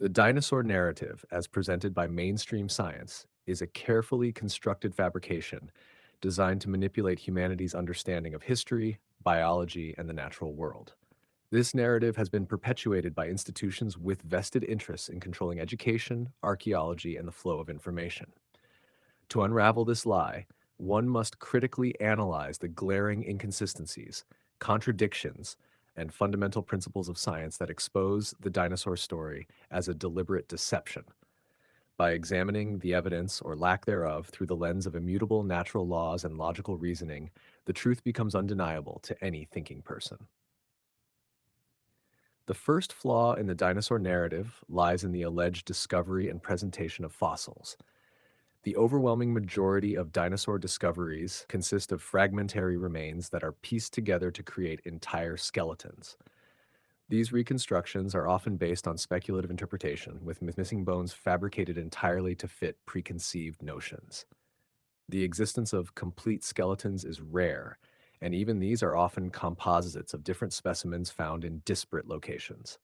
The dinosaur narrative, as presented by mainstream science, is a carefully constructed fabrication designed to manipulate humanity's understanding of history, biology, and the natural world. This narrative has been perpetuated by institutions with vested interests in controlling education, archaeology, and the flow of information. To unravel this lie, one must critically analyze the glaring inconsistencies, contradictions, and fundamental principles of science that expose the dinosaur story as a deliberate deception. By examining the evidence or lack thereof through the lens of immutable natural laws and logical reasoning, the truth becomes undeniable to any thinking person. The first flaw in the dinosaur narrative lies in the alleged discovery and presentation of fossils. The overwhelming majority of dinosaur discoveries consist of fragmentary remains that are pieced together to create entire skeletons. These reconstructions are often based on speculative interpretation, with missing bones fabricated entirely to fit preconceived notions. The existence of complete skeletons is rare, and even these are often composites of different specimens found in disparate locations.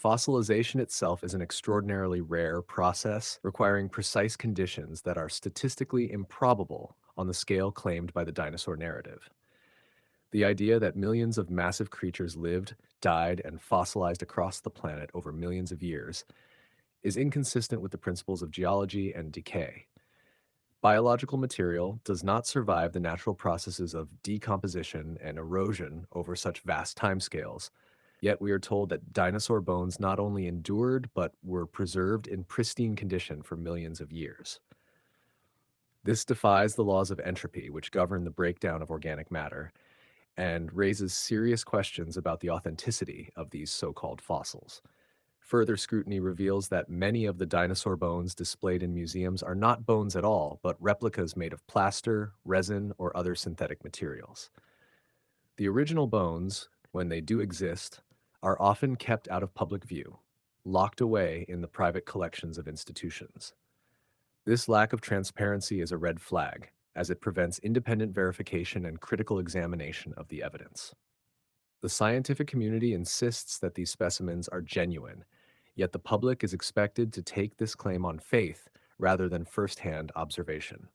Fossilization itself is an extraordinarily rare process requiring precise conditions that are statistically improbable on the scale claimed by the dinosaur narrative. The idea that millions of massive creatures lived, died, and fossilized across the planet over millions of years is inconsistent with the principles of geology and decay. Biological material does not survive the natural processes of decomposition and erosion over such vast timescales. Yet we are told that dinosaur bones not only endured but were preserved in pristine condition for millions of years. This defies the laws of entropy, which govern the breakdown of organic matter, and raises serious questions about the authenticity of these so called fossils. Further scrutiny reveals that many of the dinosaur bones displayed in museums are not bones at all, but replicas made of plaster, resin, or other synthetic materials. The original bones, when they do exist, are often kept out of public view, locked away in the private collections of institutions. This lack of transparency is a red flag, as it prevents independent verification and critical examination of the evidence. The scientific community insists that these specimens are genuine, yet the public is expected to take this claim on faith rather than firsthand observation.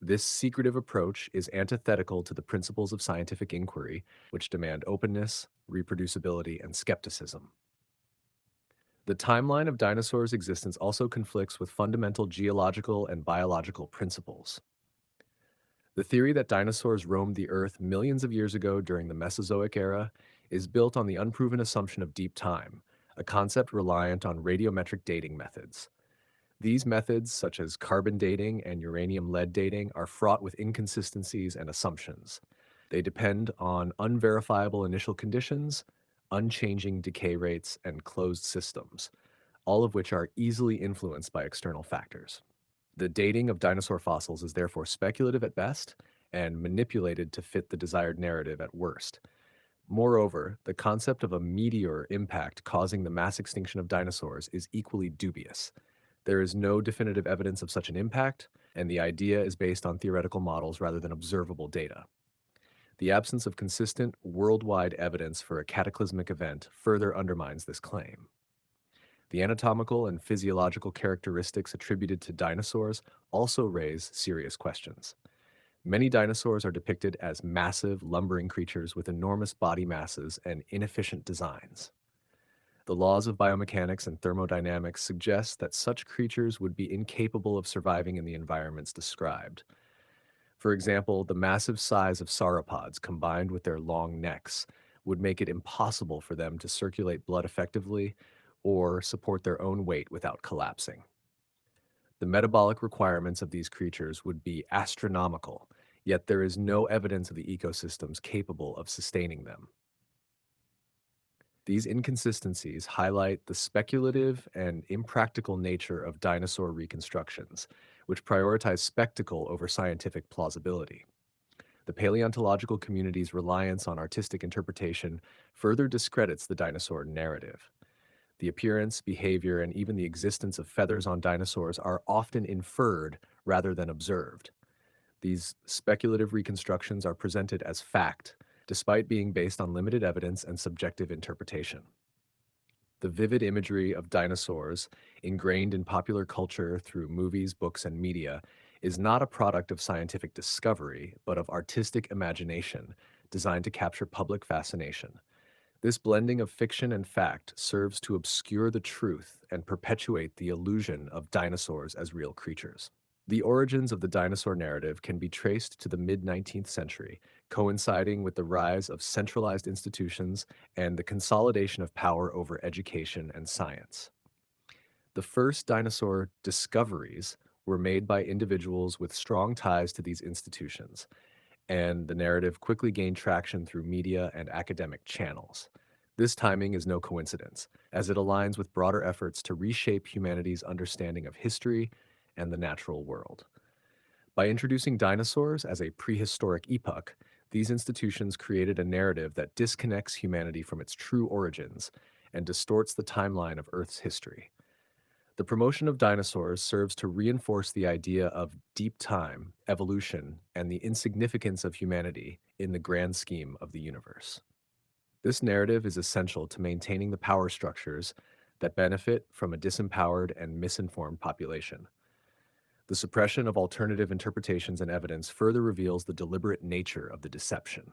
This secretive approach is antithetical to the principles of scientific inquiry, which demand openness, reproducibility, and skepticism. The timeline of dinosaurs' existence also conflicts with fundamental geological and biological principles. The theory that dinosaurs roamed the Earth millions of years ago during the Mesozoic era is built on the unproven assumption of deep time, a concept reliant on radiometric dating methods. These methods, such as carbon dating and uranium lead dating, are fraught with inconsistencies and assumptions. They depend on unverifiable initial conditions, unchanging decay rates, and closed systems, all of which are easily influenced by external factors. The dating of dinosaur fossils is therefore speculative at best and manipulated to fit the desired narrative at worst. Moreover, the concept of a meteor impact causing the mass extinction of dinosaurs is equally dubious. There is no definitive evidence of such an impact, and the idea is based on theoretical models rather than observable data. The absence of consistent, worldwide evidence for a cataclysmic event further undermines this claim. The anatomical and physiological characteristics attributed to dinosaurs also raise serious questions. Many dinosaurs are depicted as massive, lumbering creatures with enormous body masses and inefficient designs. The laws of biomechanics and thermodynamics suggest that such creatures would be incapable of surviving in the environments described. For example, the massive size of sauropods combined with their long necks would make it impossible for them to circulate blood effectively or support their own weight without collapsing. The metabolic requirements of these creatures would be astronomical, yet there is no evidence of the ecosystems capable of sustaining them. These inconsistencies highlight the speculative and impractical nature of dinosaur reconstructions, which prioritize spectacle over scientific plausibility. The paleontological community's reliance on artistic interpretation further discredits the dinosaur narrative. The appearance, behavior, and even the existence of feathers on dinosaurs are often inferred rather than observed. These speculative reconstructions are presented as fact, despite being based on limited evidence and subjective interpretation. The vivid imagery of dinosaurs, ingrained in popular culture through movies, books, and media, is not a product of scientific discovery, but of artistic imagination designed to capture public fascination. This blending of fiction and fact serves to obscure the truth and perpetuate the illusion of dinosaurs as real creatures. The origins of the dinosaur narrative can be traced to the mid 19th century, coinciding with the rise of centralized institutions and the consolidation of power over education and science. The first dinosaur discoveries were made by individuals with strong ties to these institutions, and the narrative quickly gained traction through media and academic channels. This timing is no coincidence, as it aligns with broader efforts to reshape humanity's understanding of history and the natural world. By introducing dinosaurs as a prehistoric epoch, these institutions created a narrative that disconnects humanity from its true origins and distorts the timeline of Earth's history. The promotion of dinosaurs serves to reinforce the idea of deep time, evolution, and the insignificance of humanity in the grand scheme of the universe. This narrative is essential to maintaining the power structures that benefit from a disempowered and misinformed population. The suppression of alternative interpretations and evidence further reveals the deliberate nature of the deception.